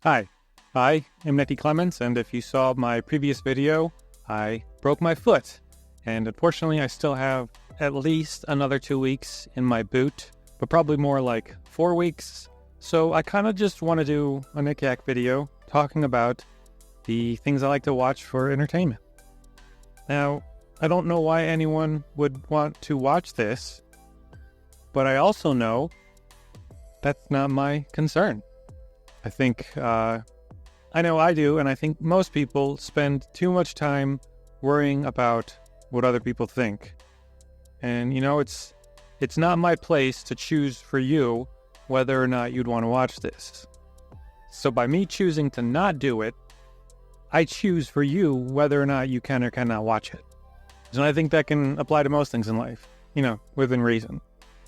Hi, I am Clements, and if you saw my previous video, I broke my foot, and unfortunately I still have at least another 2 weeks in my boot, but probably more like 4 weeks. So I kind of just want to do a NickYack video talking about the things I like to watch for entertainment. Now, I don't know why anyone would want to watch this, but I also know that's not my concern. I think, I know I do, and I think most people spend too much time worrying about what other people think. And, it's not my place to choose for you whether or not you'd want to watch this. So by me choosing to not do it, I choose for you whether or not you can or cannot watch it. And I think that can apply to most things in life, within reason.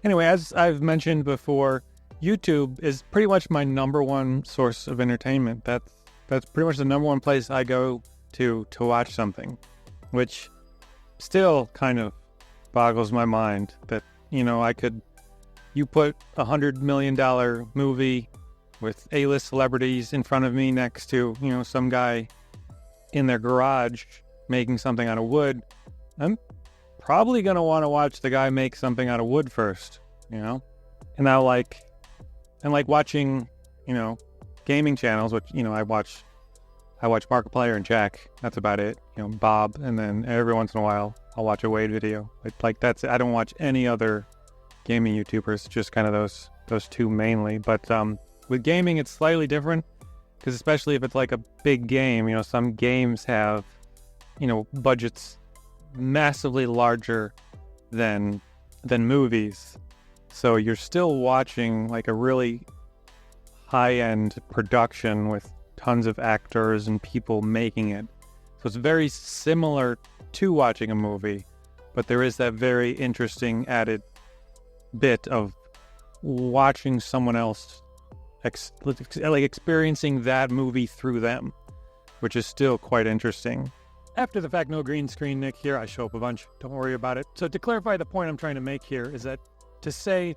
Anyway, as I've mentioned before, YouTube is pretty much my number one source of entertainment. That's pretty much the number one place I go to watch something, which still kind of boggles my mind that, you put $100 million movie with A-list celebrities in front of me next to, some guy in their garage making something out of wood. I'm probably going to want to watch the guy make something out of wood first, And I like watching, gaming channels, which, I watch Markiplier and Jack. That's about it. Bob, and then every once in a while I'll watch a Wade video. Like that's it. I don't watch any other gaming YouTubers, just kind of those two mainly. But with gaming, it's slightly different because especially if it's like a big game, some games have, budgets massively larger than movies. So you're still watching like a really high-end production with tons of actors and people making it. So it's very similar to watching a movie, but there is that very interesting added bit of watching someone else experiencing that movie through them, which is still quite interesting. After the fact, no green screen, Nick here. I show up a bunch. Don't worry about it. So to clarify, the point I'm trying to make here is that to say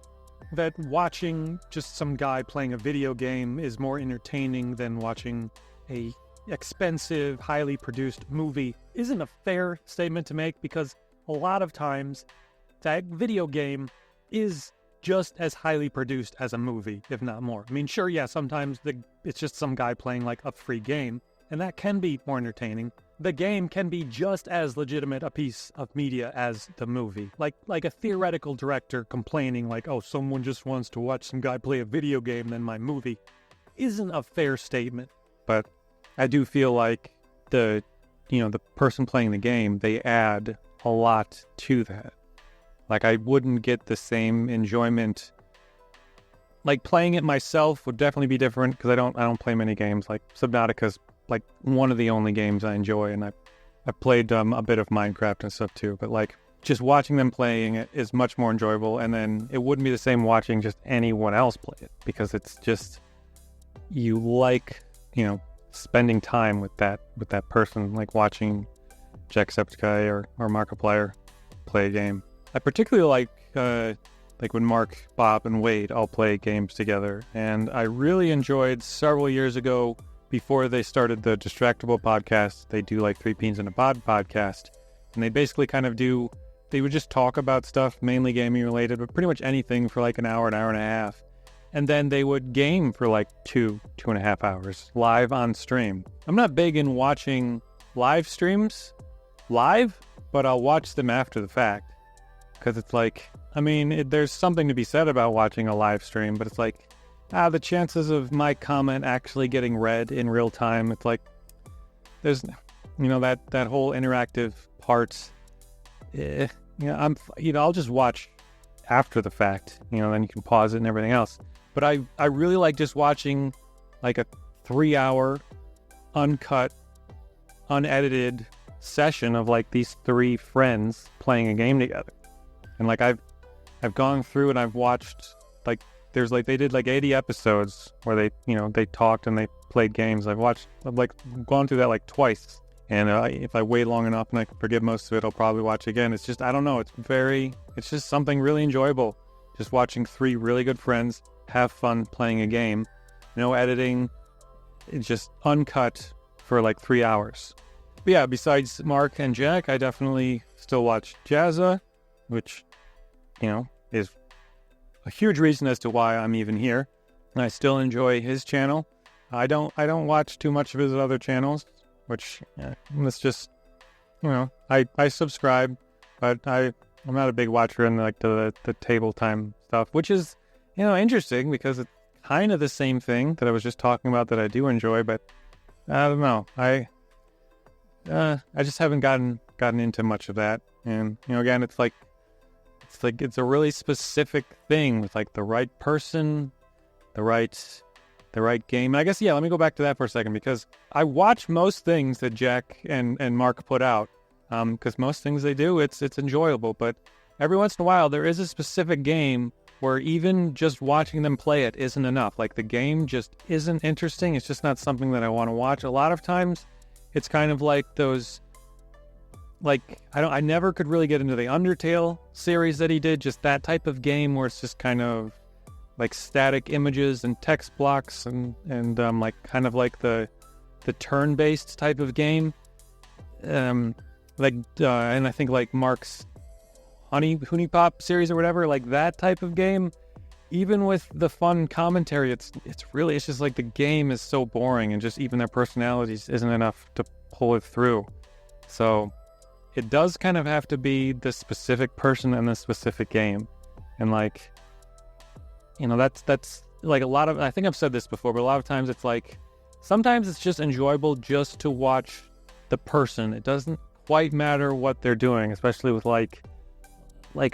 that watching just some guy playing a video game is more entertaining than watching a expensive, highly produced movie isn't a fair statement to make, because a lot of times that video game is just as highly produced as a movie, if not more. I mean, sure, yeah, sometimes it's just some guy playing like a free game, and that can be more entertaining. The game can be just as legitimate a piece of media as the movie. Like a theoretical director complaining like, oh, someone just wants to watch some guy play a video game than my movie, isn't a fair statement. But I do feel like the person playing the game, they add a lot to that. Like I wouldn't get the same enjoyment. Like playing it myself would definitely be different because I don't play many games. Like Subnautica's like one of the only games I enjoy, and I played a bit of Minecraft and stuff too, but like just watching them playing it is much more enjoyable. And then it wouldn't be the same watching just anyone else play it, because it's just, you like, spending time with that person, like watching Jacksepticeye or Markiplier play a game. I particularly like when Mark, Bob, and Wade all play games together, and I really enjoyed several years ago, before they started the Distractable podcast, they do like Three Peens in a Pod podcast, and they basically they would just talk about stuff, mainly gaming related, but pretty much anything for like an hour and a half. And then they would game for like 2.5 hours live on stream. I'm not big in watching live streams live, but I'll watch them after the fact. Because it's like, there's something to be said about watching a live stream, but it's like, the chances of my comment actually getting read in real time, it's like, there's, that whole interactive part. I'll just watch after the fact, then you can pause it and everything else. But I really like just watching like a 3-hour uncut, unedited session of like these three friends playing a game together. And like I've gone through and I've watched like, they did like 80 episodes where they talked and they played games. I've gone through that like twice. And if I wait long enough and I can forget most of it, I'll probably watch again. It's just, I don't know. It's just something really enjoyable. Just watching three really good friends have fun playing a game. No editing, it's just uncut for like 3 hours. But yeah, besides Mark and Jack, I definitely still watch Jazza, which, is a huge reason as to why I'm even here. And I still enjoy his channel. I don't watch too much of his other channels, which it's just, I subscribe, but I'm not a big watcher in like the table time stuff, which is, interesting because it's kind of the same thing that I was just talking about that I do enjoy, but I don't know. I just haven't gotten into much of that. And, again, it's a really specific thing with like the right person, the right game. And I guess, let me go back to that for a second, because I watch most things that Jack and Mark put out, because most things they do, it's enjoyable. But every once in a while, there is a specific game where even just watching them play it isn't enough. Like the game just isn't interesting. It's just not something that I want to watch. A lot of times, it's kind of like those, like, I never could really get into the Undertale series that he did, just that type of game where it's just kind of like static images and text blocks and like kind of like the turn-based type of game. And I think like Mark's Honey Pop series or whatever, like that type of game, even with the fun commentary, it's just like the game is so boring, and just even their personalities isn't enough to pull it through. So it does kind of have to be the specific person and the specific game. And like, that's like a lot of, I think I've said this before, but a lot of times it's like, sometimes it's just enjoyable just to watch the person. It doesn't quite matter what they're doing, especially with like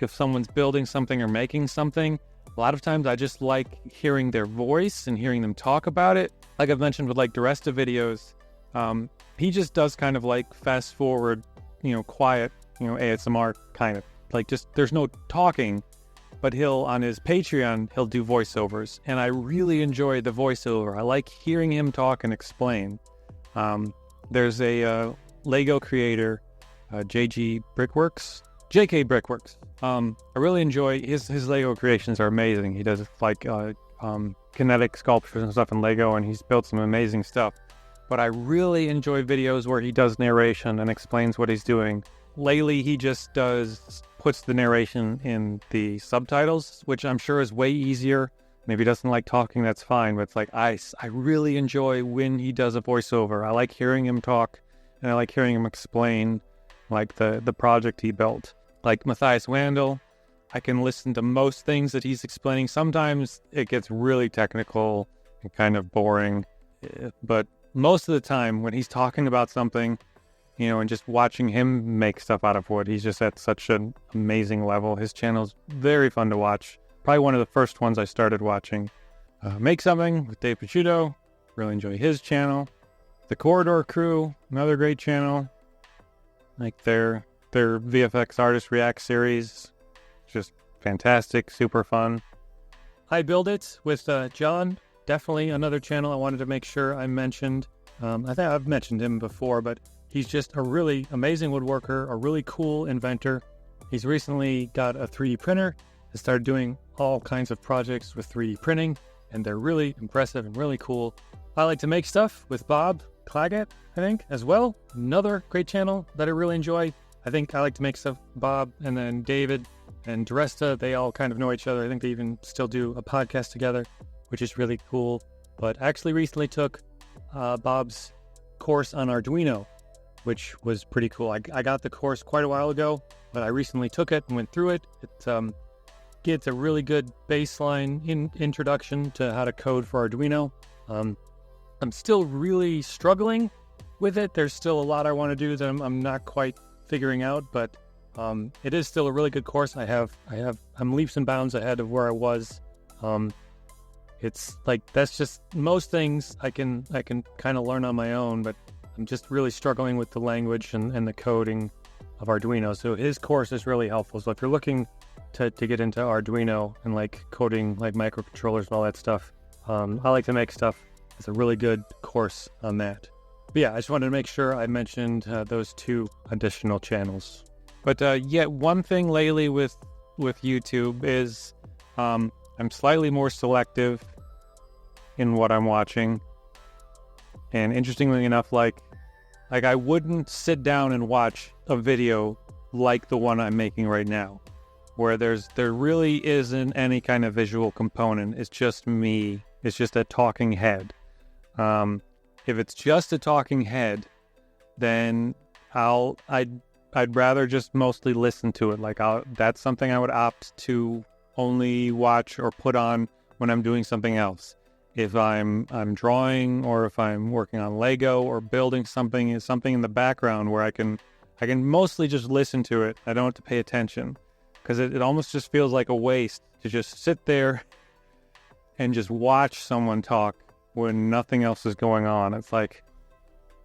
if someone's building something or making something. A lot of times I just like hearing their voice and hearing them talk about it. Like I've mentioned with like the rest of videos, he just does kind of like fast forward, quiet, ASMR kind of. Like just, there's no talking, but on his Patreon, he'll do voiceovers. And I really enjoy the voiceover. I like hearing him talk and explain. There's a Lego creator, JK Brickworks. I really enjoy his Lego creations are amazing. He does like kinetic sculptures and stuff in Lego, and he's built some amazing stuff. But I really enjoy videos where he does narration and explains what he's doing. Lately, he just puts the narration in the subtitles, which I'm sure is way easier. Maybe he doesn't like talking, that's fine. But it's like, I really enjoy when he does a voiceover. I like hearing him talk, and I like hearing him explain like the project he built. Like Matthias Wandel, I can listen to most things that he's explaining. Sometimes it gets really technical and kind of boring, but most of the time when he's talking about something, and just watching him make stuff out of wood, he's just at such an amazing level. His channel's very fun to watch. Probably one of the first ones I started watching. Make Something with Dave Picciuto, really enjoy his channel. The Corridor Crew, another great channel. Like their VFX Artist React series, just fantastic, super fun. I Build It with John, definitely another channel I wanted to make sure I mentioned. I think I've mentioned him before, but he's just a really amazing woodworker, a really cool inventor. He's recently got a 3D printer, has started doing all kinds of projects with 3D printing, and they're really impressive and really cool. I like to make stuff with Bob Claggett, I think, as well. Another great channel that I really enjoy. I think I like to make stuff. Bob and then David and Duresta, they all kind of know each other. I think they even still do a podcast together, which is really cool. But I actually recently took Bob's course on Arduino, which was pretty cool. I got the course quite a while ago, but I recently took it and went through it. It gets a really good baseline introduction to how to code for Arduino. I'm still really struggling with it. There's still a lot I want to do that I'm not quite figuring out, but it is still a really good course. I'm leaps and bounds ahead of where I was. It's like, that's just, most things I can kind of learn on my own, but I'm just really struggling with the language and the coding of Arduino. So his course is really helpful. So if you're looking to get into Arduino and like coding like microcontrollers and all that stuff, I like to make stuff. It's a really good course on that. But yeah, I just wanted to make sure I mentioned those two additional channels. But yet one thing lately with YouTube is I'm slightly more selective in what I'm watching. And interestingly enough, like I wouldn't sit down and watch a video like the one I'm making right now, where there really isn't any kind of visual component. It's just me. It's just a talking head. If it's just a talking head, then I'd rather just mostly listen to it. Like that's something I would opt to only watch or put on when I'm doing something else. If I'm drawing, or if I'm working on Lego or building something, is something in the background where I can mostly just listen to it. I don't have to pay attention, because it almost just feels like a waste to just sit there and just watch someone talk when nothing else is going on. It's like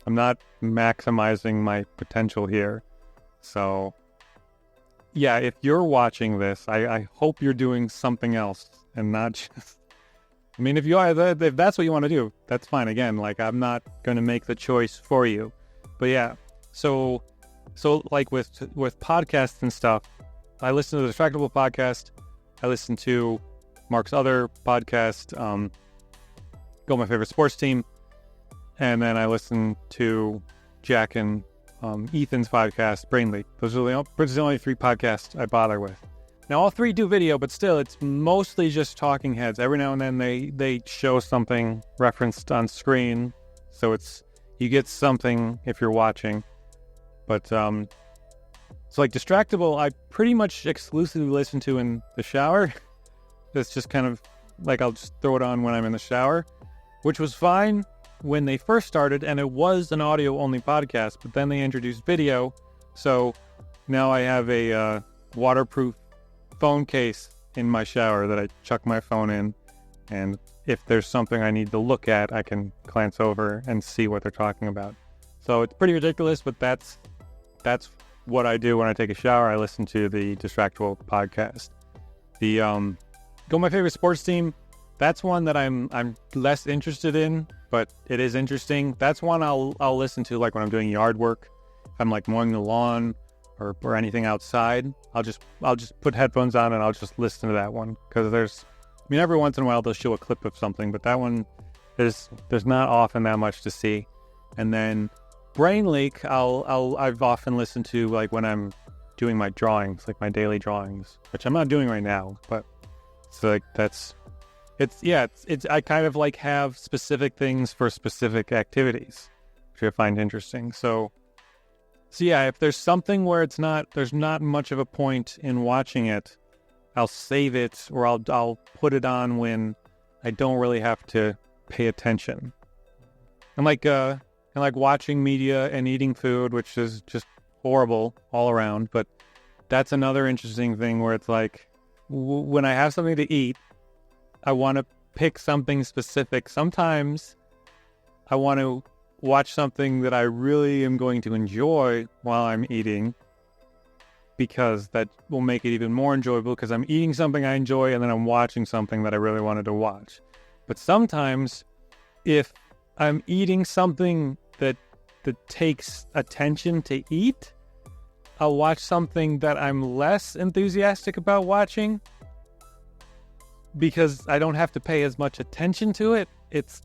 I'm not maximizing my potential here. So yeah, if you're watching this, I hope you're doing something else and not just... I mean, if that's what you want to do, that's fine. Again, like, I'm not going to make the choice for you. But yeah, so like with podcasts and stuff, I listen to the Distractable podcast. I listen to Mark's other podcast, Go My Favorite Sports Team. And then I listen to Jack and Ethan's podcast, Brainly. Those are the only 3 podcasts I bother with. Now, all 3 do video, but still, it's mostly just talking heads. Every now and then they show something referenced on screen, so you get something if you're watching. But so like Distractable, I pretty much exclusively listen to in the shower. It's just kind of like I'll just throw it on when I'm in the shower, which was fine when they first started, and it was an audio-only podcast, but then they introduced video, so now I have a waterproof phone case in my shower that I chuck my phone in, and if there's something I need to look at, I can glance over and see what they're talking about. So it's pretty ridiculous, but that's what I do when I take a shower. I listen to the Distractable podcast. The Go My Favorite Sports Team, that's one that I'm less interested in, but it is interesting. That's one I'll listen to like when I'm doing yard work. If I'm like mowing the lawn or anything outside, I'll just put headphones on and I'll just listen to that one, because every once in a while they'll show a clip of something, but that one there's not often that much to see. And then Brain Leak, I've often listened to like when I'm doing my drawings, like my daily drawings, which I'm not doing right now, but it's like it's I kind of like have specific things for specific activities, which I find interesting. So yeah, if there's something where there's not much of a point in watching it, I'll save it, or I'll put it on when I don't really have to pay attention. And like watching media and eating food, which is just horrible all around. But that's another interesting thing where it's like when I have something to eat, I want to pick something specific. Sometimes I want to watch something that I really am going to enjoy while I'm eating, because that will make it even more enjoyable, because I'm eating something I enjoy and then I'm watching something that I really wanted to watch. But sometimes if I'm eating something that takes attention to eat, I'll watch something that I'm less enthusiastic about watching, because I don't have to pay as much attention to it. It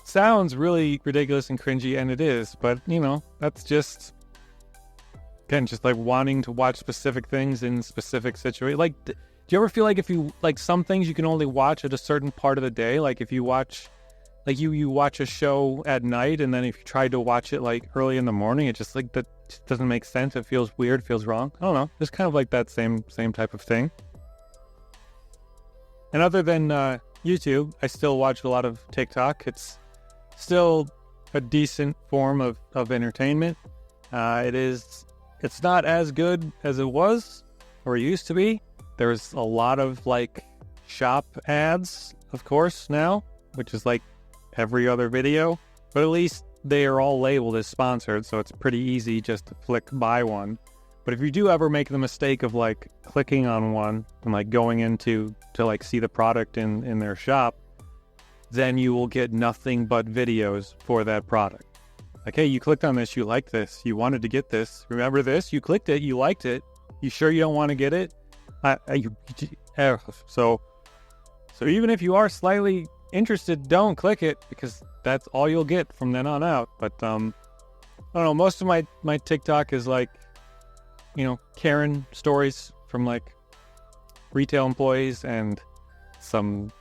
sounds really ridiculous and cringy, and it is, but that's just, again, just like wanting to watch specific things in specific situations. Like, do you ever feel like if you, like, some things you can only watch at a certain part of the day? Like if you watch, like you watch a show at night, and then if you try to watch it like early in the morning, it just like, that just doesn't make sense. It feels weird, feels wrong. I don't know. It's kind of like that same type of thing. And other than YouTube, I still watch a lot of TikTok. It's still a decent form of entertainment. It's not as good as it was or used to be. There's a lot of like shop ads, of course, now, which is like every other video, but at least they are all labeled as sponsored, so it's pretty easy just to flick buy one. But if you do ever make the mistake of like clicking on one and like going into to like see the product in their shop, then you will get nothing but videos for that product. Like, hey, you clicked on this, you like this, you wanted to get this, remember this, you clicked it, you liked it, you sure you don't want to get it? So even if you are slightly interested, don't click it, because that's all you'll get from then on out. But I don't know, most of my TikTok is like, Karen stories from like retail employees and some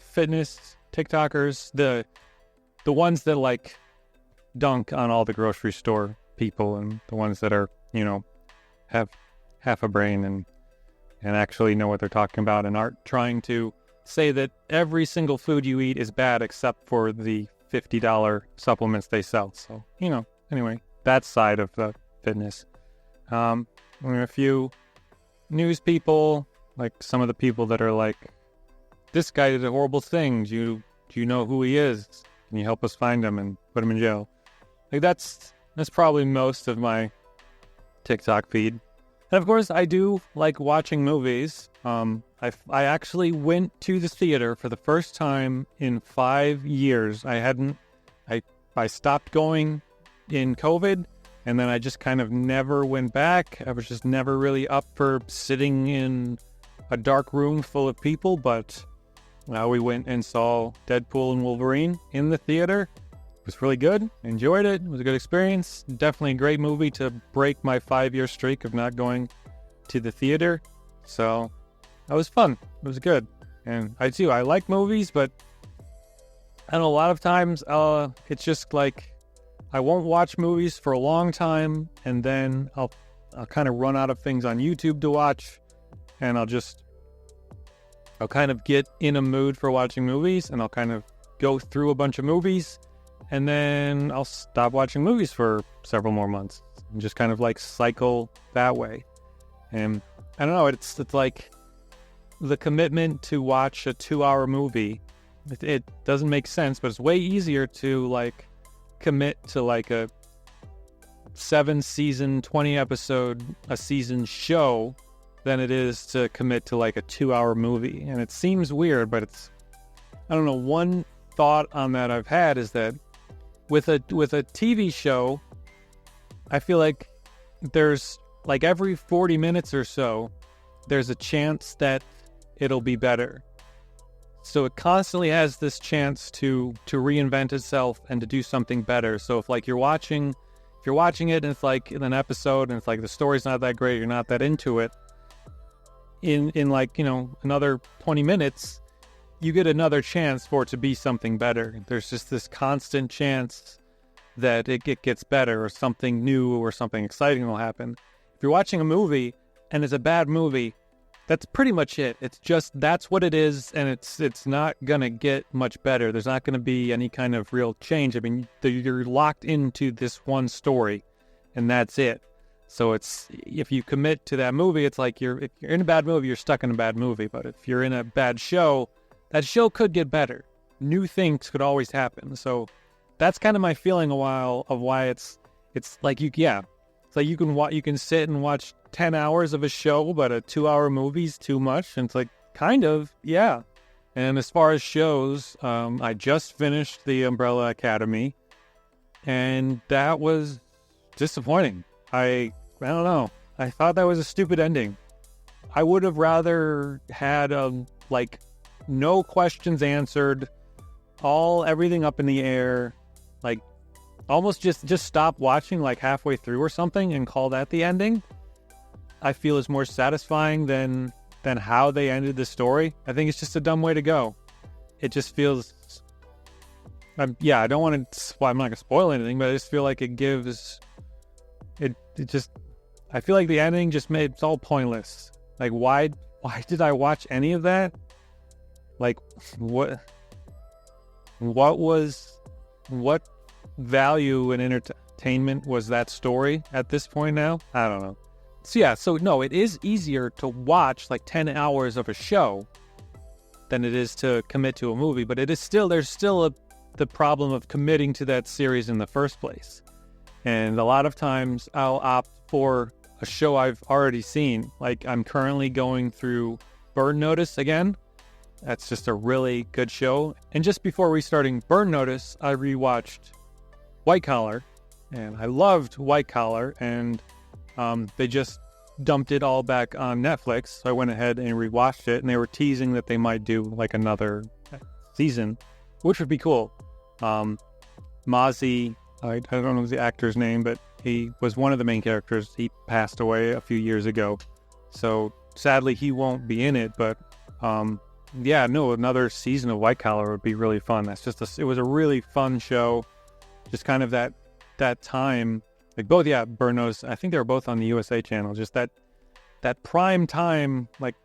fitness TikTokers, the ones that like dunk on all the grocery store people, and the ones that are, have half a brain and actually know what they're talking about and aren't trying to say that every single food you eat is bad except for the $50 supplements they sell. So, anyway, that side of the fitness. A few news people, like some of the people that are like, this guy did a horrible thing. Do you know who he is? Can you help us find him and put him in jail? Like that's probably most of my TikTok feed. And of course, I do like watching movies. I actually went to the theater for the first time in 5 years. I stopped going in COVID, and then I just kind of never went back. I was just never really up for sitting in a dark room full of people, but we went and saw Deadpool and Wolverine in the theater. It was really good. Enjoyed it. It was a good experience. Definitely a great movie to break my 5-year streak of not going to the theater. So that was fun. It was good. And I like movies, but I don't know, a lot of times it's just like I won't watch movies for a long time, and then I'll kind of run out of things on YouTube to watch, and I'll kind of get in a mood for watching movies, and I'll kind of go through a bunch of movies, and then I'll stop watching movies for several more months and just kind of like cycle that way. And I don't know, it's like the commitment to watch a 2-hour movie. It doesn't make sense, but it's way easier to like commit to like a 7-season, 20-episode a season show than it is to commit to like a 2-hour movie. And it seems weird, but I don't know, one thought on that I've had is that with a TV show, I feel like there's like every 40 minutes or so, there's a chance that it'll be better. So it constantly has this chance to reinvent itself and to do something better. So if you're watching it and it's like in an episode and it's like the story's not that great, you're not that into it, in like, another 20 minutes, you get another chance for it to be something better. There's just this constant chance that it gets better, or something new or something exciting will happen. If you're watching a movie and it's a bad movie, that's pretty much it. It's just, that's what it is, and it's not going to get much better. There's not going to be any kind of real change. I mean, you're locked into this one story, and that's it. So if you commit to that movie, it's like if you're in a bad movie, you're stuck in a bad movie. But if you're in a bad show, that show could get better. New things could always happen. So that's kind of my feeling of why it's like it's like you can sit and watch 10 hours of a show, but a 2-hour movie's too much. And it's like, kind of, yeah. And as far as shows, I just finished The Umbrella Academy, and that was disappointing. I don't know. I thought that was a stupid ending. I would have rather had no questions answered, everything up in the air, like almost just stop watching like halfway through or something and call that the ending. I feel is more satisfying than how they ended the story. I think it's just a dumb way to go. It just feels, I don't want to. Well, I'm not gonna spoil anything, but I just feel like it gives. It just. I feel like the ending just made it's all pointless. Like, why did I watch any of that? Like, what value and entertainment was that story at this point now? I don't know. So no, it is easier to watch like 10 hours of a show than it is to commit to a movie, but there's still the problem of committing to that series in the first place. And a lot of times I'll opt for a show I've already seen. Like, I'm currently going through Burn Notice again. That's just a really good show. And just before restarting Burn Notice, I rewatched White Collar, and I loved White Collar, and they just dumped it all back on Netflix. So I went ahead and rewatched it, and they were teasing that they might do like another season, which would be cool. Mozzie, I don't know the actor's name, but he was one of the main characters. He passed away a few years ago, so sadly he won't be in it. But another season of White Collar would be really fun. It was a really fun show. Just kind of that time, like both, Burn Notice, I think they were both on the USA channel. Just that prime time, like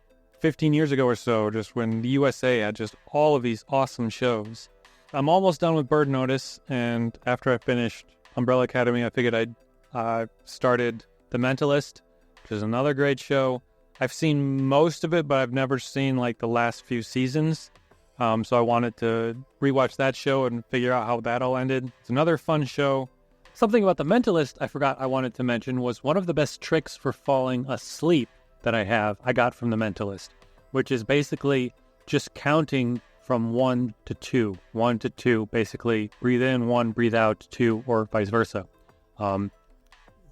15 years ago or so, just when the USA had just all of these awesome shows. I'm almost done with Bird Notice, and after I finished Umbrella Academy, I figured I'd started The Mentalist, which is another great show. I've seen most of it, but I've never seen like the last few seasons. So I wanted to rewatch that show and figure out how that all ended. It's another fun show. Something about The Mentalist I forgot I wanted to mention was one of the best tricks for falling asleep that I got from The Mentalist, which is basically just counting from 1 to 2. 1 to 2, basically breathe in 1, breathe out 2, or vice versa.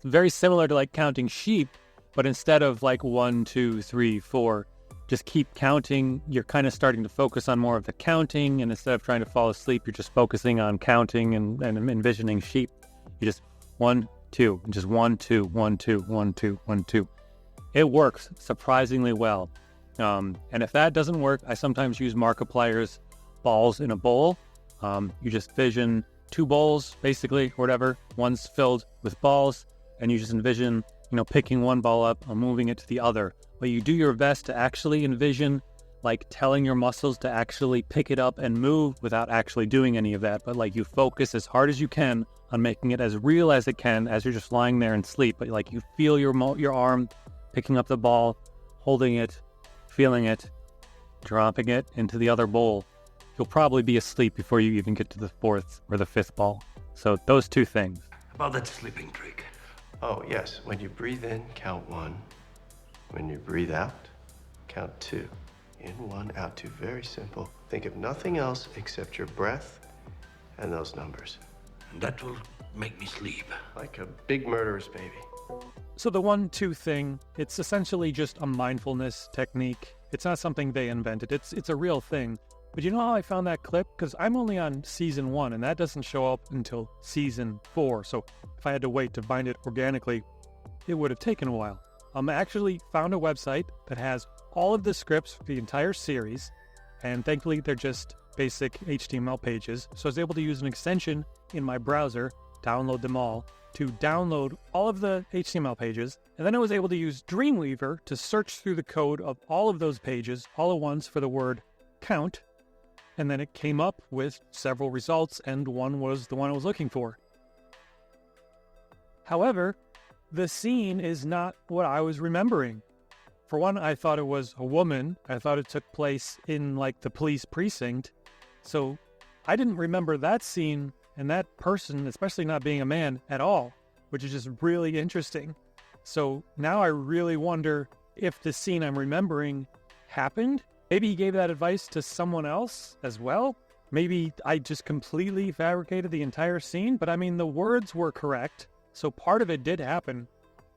Very similar to like counting sheep, but instead of like 1, 2, 3, 4, just keep counting. You're kind of starting to focus on more of the counting, and instead of trying to fall asleep, you're just focusing on counting and envisioning sheep. You just 1, 2, just 1, 2, 1, 2, 1, 2, 1, 2. It works surprisingly well. And if that doesn't work, I sometimes use Markiplier's balls in a bowl. You just vision 2 bowls, basically, or whatever. One's filled with balls, and you just envision, picking one ball up and moving it to the other. But you do your best to actually envision, like telling your muscles to actually pick it up and move without actually doing any of that. But like you focus as hard as you can on making it as real as it can as you're just lying there in sleep. But like you feel your arm picking up the ball, holding it, feeling it, dropping it into the other bowl. You'll probably be asleep before you even get to the 4th or the 5th ball. So those 2 things. About that sleeping trick. Oh, yes. When you breathe in, count 1. When you breathe out, count 2. In 1, out 2. Very simple. Think of nothing else except your breath and those numbers. And that will make me sleep. Like a big murderer's baby. So the 1-2 thing, it's essentially just a mindfulness technique. It's not something they invented. It's a real thing. But you know how I found that clip? Because I'm only on season 1, and that doesn't show up until season 4. So if I had to wait to find it organically, it would have taken a while. I actually found a website that has all of the scripts for the entire series, and thankfully they're just basic HTML pages. So I was able to use an extension in my browser, download them all, to download all of the HTML pages, and then I was able to use Dreamweaver to search through the code of all of those pages all at once for the word count, and then it came up with several results, and one was the one I was looking for. However, the scene is not what I was remembering. For one, I thought it was a woman. I thought it took place in like the police precinct, so I didn't remember that scene and that person, especially not being a man at all, which is just really interesting. So now I really wonder if the scene I'm remembering happened. Maybe he gave that advice to someone else as well. Maybe I just completely fabricated the entire scene, but I mean, the words were correct, so part of it did happen.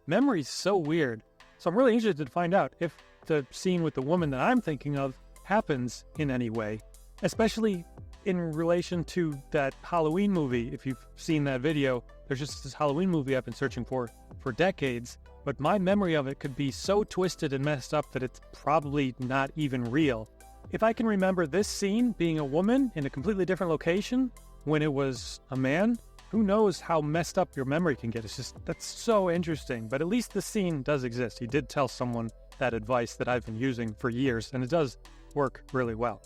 Memory's so weird. So I'm really interested to find out if the scene with the woman that I'm thinking of happens in any way, especially in relation to that Halloween movie. If you've seen that video, there's just this Halloween movie I've been searching for decades, but my memory of it could be so twisted and messed up that it's probably not even real. If I can remember this scene being a woman in a completely different location when it was a man, who knows how messed up your memory can get. It's just, that's so interesting. But at least the scene does exist. He did tell someone that advice that I've been using for years, and it does work really well.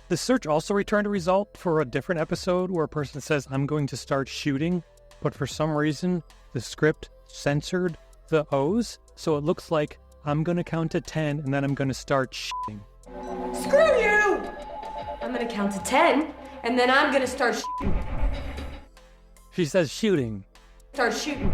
The search also returned a result for a different episode where a person says, I'm going to start shooting, but for some reason, the script censored the O's, so it looks like I'm going to count to 10 and then I'm going to start shooting. Screw you! I'm going to count to 10 and then I'm going to start shooting. She says shooting. Start shooting.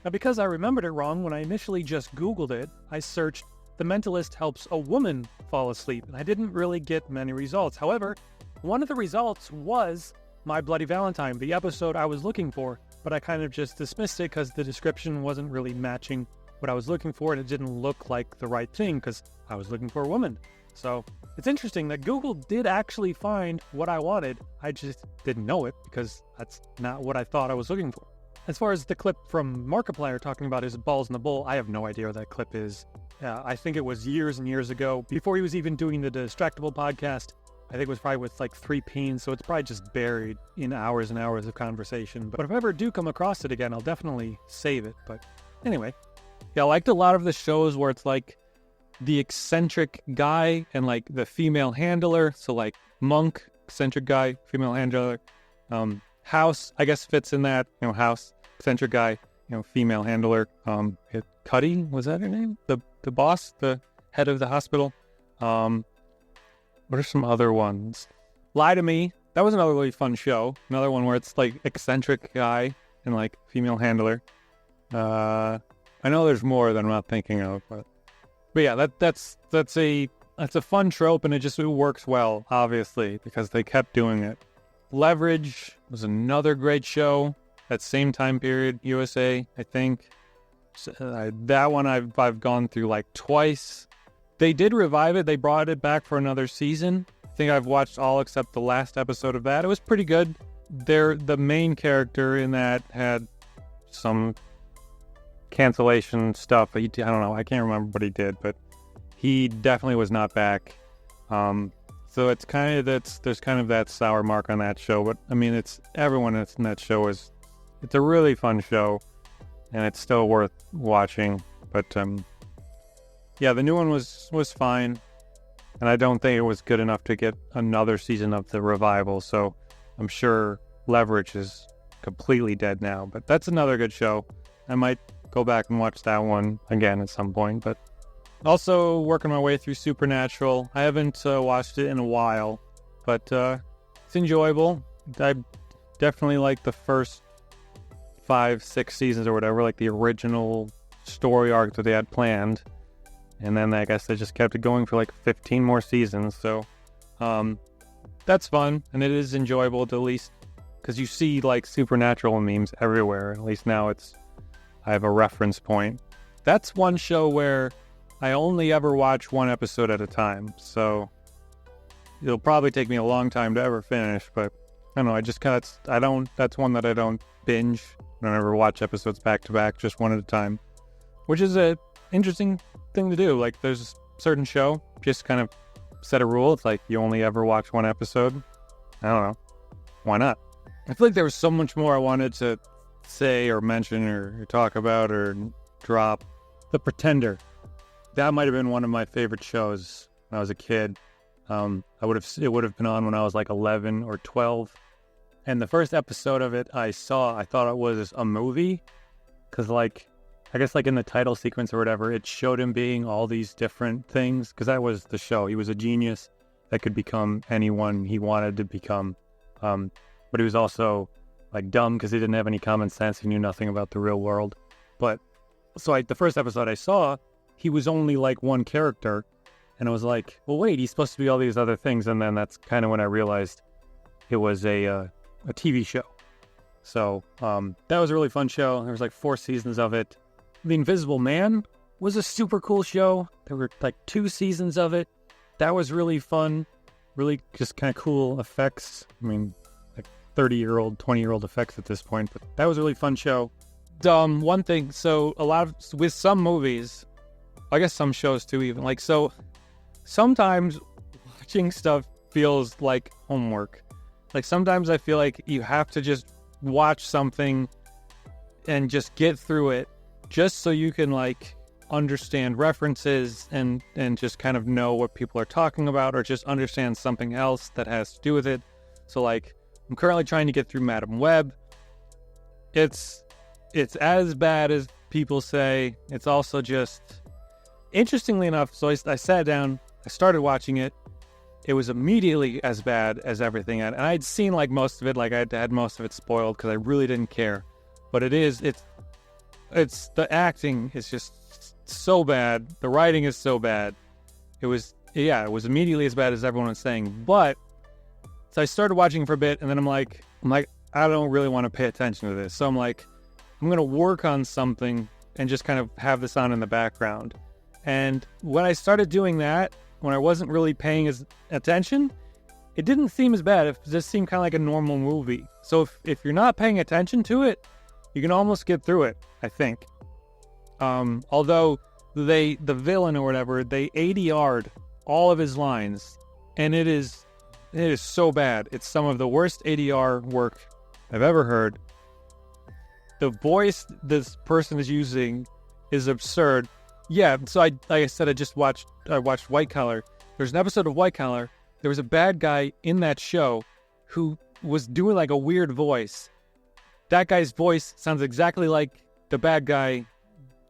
Now, because I remembered it wrong when I initially just Googled it, I searched The Mentalist helps a woman fall asleep, and I didn't really get many results. However, one of the results was My Bloody Valentine, the episode I was looking for, but I kind of just dismissed it because the description wasn't really matching what I was looking for, and it didn't look like the right thing because I was looking for a woman. So it's interesting that Google did actually find what I wanted. I just didn't know it because that's not what I thought I was looking for. As far as the clip from Markiplier talking about his balls in the bowl, I have no idea what that clip is. I think it was years and years ago, before he was even doing the Distractable podcast. I think it was probably with like 3 Peens, so it's probably just buried in hours and hours of conversation. But if I ever do come across it again, I'll definitely save it. But anyway, yeah, I liked a lot of the shows where it's like the eccentric guy and like the female handler. So like Monk, eccentric guy, female handler. House, I guess, fits in that. House, eccentric guy, female handler. Cuddy, was that her name? The boss, the head of the hospital. What are some other ones? Lie to Me. That was another really fun show. Another one where it's like eccentric guy and like female handler. I know there's more that I'm not thinking of, but yeah, that's a fun trope, and it works well, obviously, because they kept doing it. Leverage was another great show. That same time period, USA, I think. That one I've gone through like twice. They did revive it. They brought it back for another season. I think I've watched all except the last episode of that. It was pretty good. The main character in that had some cancellation stuff. I don't know. I can't remember what he did, but he definitely was not back. So it's there's kind of that sour mark on that show. But I mean, everyone that's in that show it's a really fun show, and it's still worth watching. But yeah, the new one was fine, and I don't think it was good enough to get another season of the revival. So I'm sure Leverage is completely dead now. But that's another good show. I might go back and watch that one again at some point. But also working my way through Supernatural. I haven't watched it in a while, but it's enjoyable. I definitely like the first 5-6 seasons or whatever, like the original story arc that they had planned. And then I guess they just kept it going for like 15 more seasons. So that's fun, and it is enjoyable to at least, because you see like Supernatural memes everywhere. At least now I have a reference point. That's one show where I only ever watch one episode at a time. So it'll probably take me a long time to ever finish, but I don't know. That's one that I don't binge. I don't ever watch episodes back to back, just one at a time, which is a interesting thing to do. Like, there's a certain show, just kind of set a rule. It's like you only ever watch one episode. I don't know. Why not? I feel like there was so much more I wanted to say or mention or talk about or drop. The Pretender. That might have been one of my favorite shows when I was a kid. It would have been on when I was like 11 or 12. And the first episode of it I thought it was a movie. Because like, I guess like in the title sequence or whatever, it showed him being all these different things. Because that was the show. He was a genius that could become anyone he wanted to become. But he was also like dumb because he didn't have any common sense. He knew nothing about the real world. But so the first episode I saw, he was only like one character. And I was like, well, wait, he's supposed to be all these other things. And then that's kind of when I realized it was a TV show. So that was a really fun show. There was like 4 seasons of it. The Invisible Man was a super cool show. There were like 2 seasons of it. That was really fun. Really just kind of cool effects. I mean, like 30-year-old, 20-year-old effects at this point. But that was a really fun show. One thing, so with some movies, I guess some shows too even, like, so sometimes watching stuff feels like homework. Like, sometimes I feel like you have to just watch something and just get through it just so you can, like, understand references and just kind of know what people are talking about, or just understand something else that has to do with it. So, like, I'm currently trying to get through Madam Web. It's as bad as people say. It's also just, interestingly enough, so I sat down, I started watching it. It was immediately as bad as everything. And I'd seen like most of it, like I'd had most of it spoiled because I really didn't care. But it's the acting is just so bad. The writing is so bad. It was immediately as bad as everyone was saying. But so I started watching for a bit, and then I'm like, I don't really want to pay attention to this. So I'm like, I'm going to work on something and just kind of have this on in the background. And when I started doing that, when I wasn't really paying as attention, it didn't seem as bad. It just seemed kind of like a normal movie. So if you're not paying attention to it, you can almost get through it, I think. Although the villain or whatever, they ADR'd all of his lines, and it is so bad. It's some of the worst ADR work I've ever heard. The voice this person is using is absurd. Yeah, so like I said, I watched White Collar. There's an episode of White Collar. There was a bad guy in that show who was doing like a weird voice. That guy's voice sounds exactly like the bad guy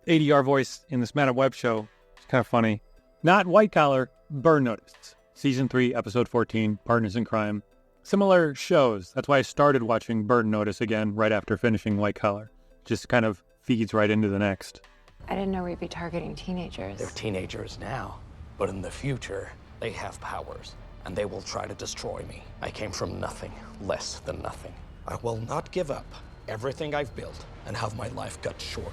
ADR voice in this Man of Web show. It's kind of funny. Not White Collar, Burn Notice. Season 3, Episode 14, Partners in Crime. Similar shows. That's why I started watching Burn Notice again right after finishing White Collar. Just kind of feeds right into the next. I didn't know we'd be targeting teenagers. They're teenagers now, but in the future, they have powers, and they will try to destroy me. I came from nothing, less than nothing. I will not give up everything I've built and have my life cut short.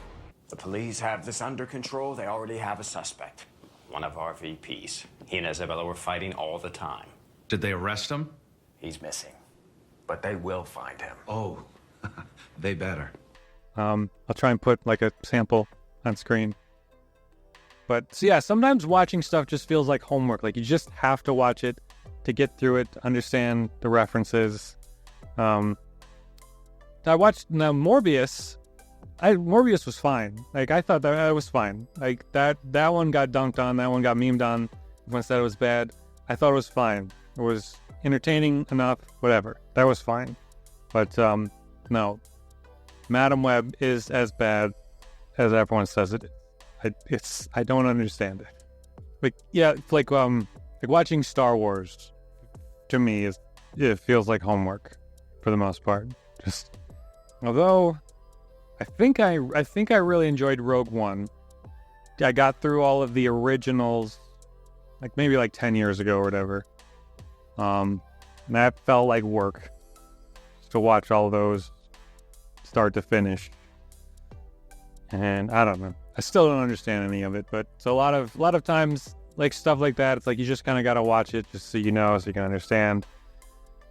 The police have this under control. They already have a suspect. One of our VPs. He and Isabella were fighting all the time. Did they arrest him? He's missing, but they will find him. Oh, they better. I'll try and put like a sample on screen. But so yeah, sometimes watching stuff just feels like homework. Like you just have to watch it to get through it, to understand the references. I watched Morbius. Morbius was fine. Like I thought that was fine. Like that one got dunked on. That one got memed on. Everyone said it was bad. I thought it was fine. It was entertaining enough. Whatever. That was fine. But no, Madam Web is as bad as everyone says it is. I don't understand it. Like yeah, like watching Star Wars to me it feels like homework for the most part. Just although I think I really enjoyed Rogue One. I got through all of the originals like maybe like 10 years ago or whatever. And that felt like work just to watch all those start to finish. And I don't know. I still don't understand any of it, but it's a lot of times like stuff like that, it's like you just kind of got to watch it just so you know, so you can understand.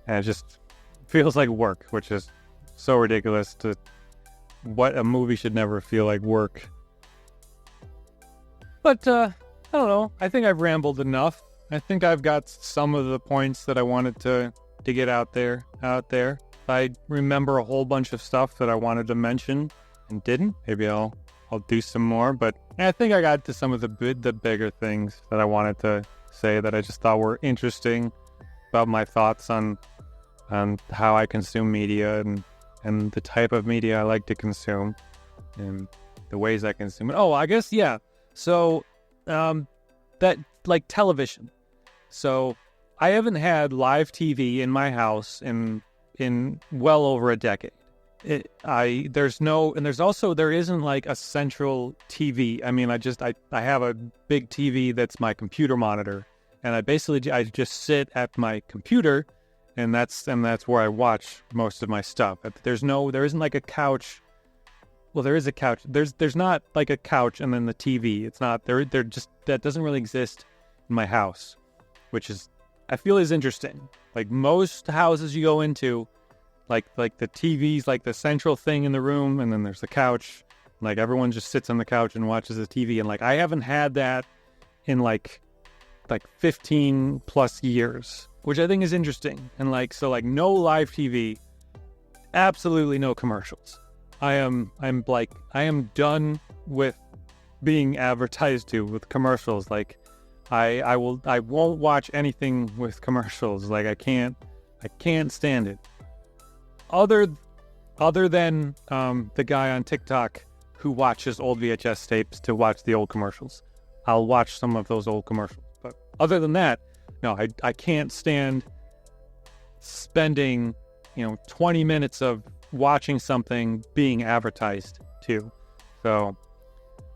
And it just feels like work, which is so ridiculous to what a movie should never feel like work. But I don't know. I think I've rambled enough. I think I've got some of the points that I wanted to get out there. I remember a whole bunch of stuff that I wanted to mention and didn't. Maybe I'll do some more, but I think I got to some of the bigger things that I wanted to say that I just thought were interesting about my thoughts on how I consume media and the type of media I like to consume and the ways I consume it. Oh, I guess, yeah. So, that, like television. So, I haven't had live TV in my house in well over a decade. There isn't like a central TV. I mean, I have a big TV that's my computer monitor, and I just sit at my computer. And that's where I watch most of my stuff. There isn't like a couch. Well, there is a couch. There's not like a couch and then the TV. It's not there. That doesn't really exist in my house, which I feel is interesting. Like most houses you go into, like the TV's like the central thing in the room, and then there's the couch. Like everyone just sits on the couch and watches the TV, and like I haven't had that in like 15 plus years. Which I think is interesting. And no live TV, absolutely no commercials. I am done with being advertised to with commercials. Like I won't watch anything with commercials. Like I can't stand it. Other than the guy on TikTok who watches old VHS tapes to watch the old commercials. I'll watch some of those old commercials. But other than that, no, I can't stand spending, 20 minutes of watching something being advertised to. So,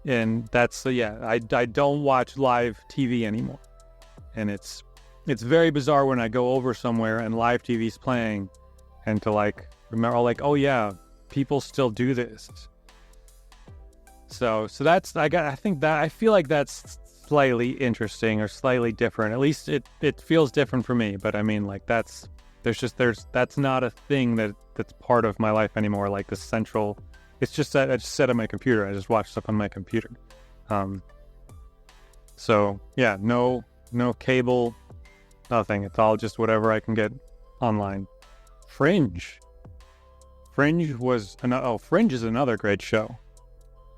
and that's, I don't watch live TV anymore. And it's very bizarre when I go over somewhere and live TV's playing and to remember oh yeah, people still do this. So that's, I feel like that's slightly interesting or slightly different. At least it feels different for me. But I mean, like that's not a thing that's part of my life anymore. Like the central, it's just that I just sit on my computer. I just watch stuff on my computer. So yeah, no cable, nothing. It's all just whatever I can get online. Fringe is another great show.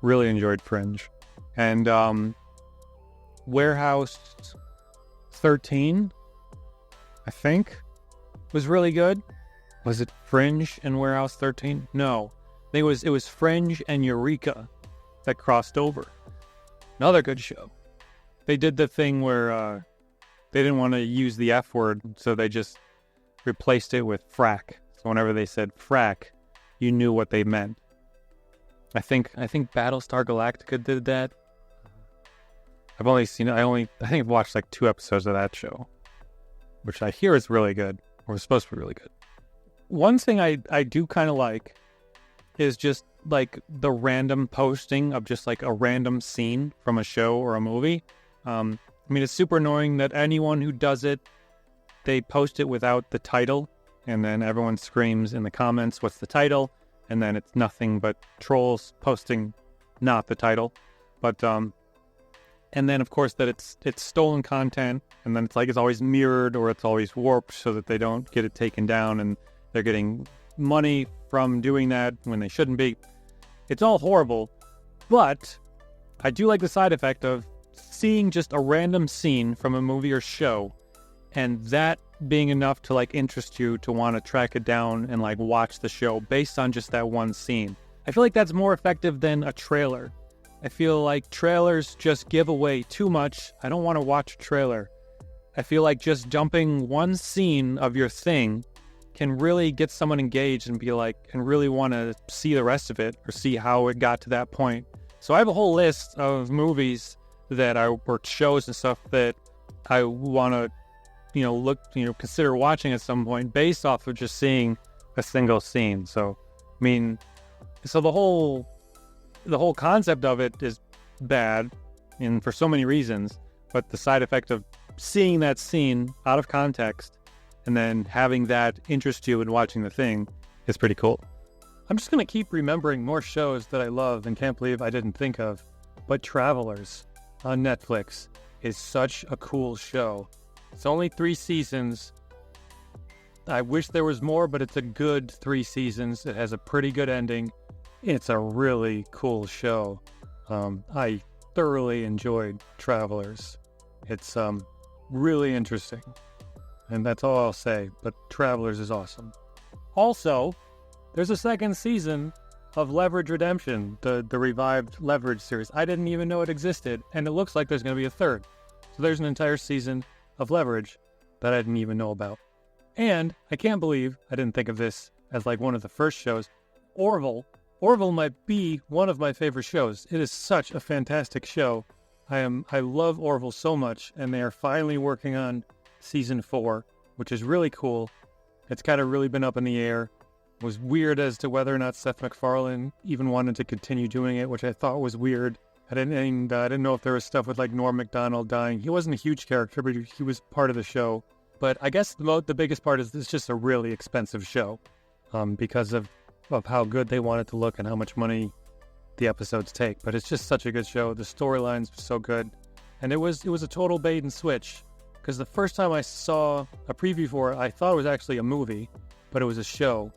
Really enjoyed Fringe. And Warehouse 13, I think, was really good. Was it Fringe and Warehouse 13? No. I think it was Fringe and Eureka that crossed over. Another good show. They did the thing where they didn't want to use the F word, so they just replaced it with frack. So whenever they said frack, you knew what they meant. I think Battlestar Galactica did that. I've only seen it. I think I've watched like 2 episodes of that show, which I hear is really good, or is supposed to be really good. One thing I do kind of like is just like the random posting of just like a random scene from a show or a movie. I mean, it's super annoying that anyone who does it, they post it without the title, and then everyone screams in the comments, "What's the title?" And then it's nothing but trolls posting not the title. But and then of course that it's stolen content, and then it's like it's always mirrored or it's always warped so that they don't get it taken down, and they're getting money from doing that when they shouldn't be. It's all horrible, but I do like the side effect of seeing just a random scene from a movie or show, and that being enough to like interest you to want to track it down and like watch the show based on just that one scene. I feel like that's more effective than a trailer. I feel like trailers just give away too much. I don't want to watch a trailer. I feel like just dumping one scene of your thing can really get someone engaged and be like, and really want to see the rest of it or see how it got to that point. So I have a whole list of movies or shows and stuff that I want to, consider watching at some point based off of just seeing a single scene. So, I mean, so the whole concept of it is bad, and for so many reasons, but the side effect of seeing that scene out of context and then having that interest you in watching the thing is pretty cool. I'm just going to keep remembering more shows that I love and can't believe I didn't think of, but Travelers on Netflix is such a cool show. It's only 3 seasons. I wish there was more, but it's a good 3 seasons. It has a pretty good ending. It's a really cool show. I thoroughly enjoyed Travelers. It's really interesting. And that's all I'll say, but Travelers is awesome. Also, there's a 2nd season of Leverage Redemption, the revived Leverage series. I didn't even know it existed, and it looks like there's going to be a 3rd. So there's an entire season of Leverage that I didn't even know about. And I can't believe I didn't think of this as like one of the first shows. Orville might be one of my favorite shows. It is such a fantastic show. I love Orville so much, and they are finally working on season 4, which is really cool. It's kind of really been up in the air. It was weird as to whether or not Seth MacFarlane even wanted to continue doing it, which I thought was weird. I didn't know if there was stuff with like Norm Macdonald dying. He wasn't a huge character, but he was part of the show. But I guess the biggest part is it's just a really expensive show, because of how good they want it to look and how much money the episodes take. But it's just such a good show. The storylines were so good, and it was a total bait and switch. Because the first time I saw a preview for it, I thought it was actually a movie, but it was a show.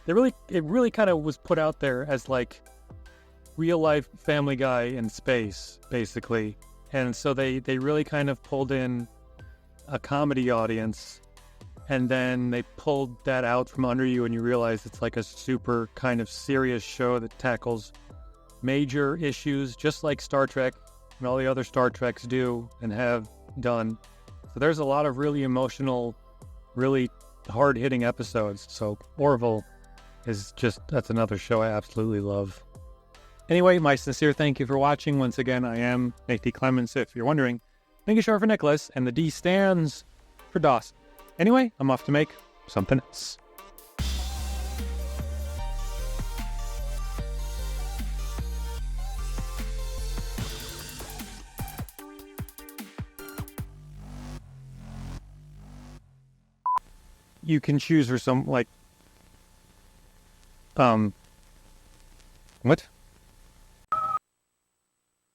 It really kind of was put out there as like real life Family Guy in space, basically. And so they really kind of pulled in a comedy audience, and then they pulled that out from under you, and you realize it's like a super kind of serious show that tackles major issues, just like Star Trek and all the other Star Treks do and have done. So there's a lot of really emotional, really hard-hitting episodes. So Orville that's another show I absolutely love. Anyway, my sincere thank you for watching. Once again, I am Nick Clements, if you're wondering. Nick is short for Nicholas, and the D stands for Dawson. Anyway, I'm off to make something else. you can choose for some, like, what?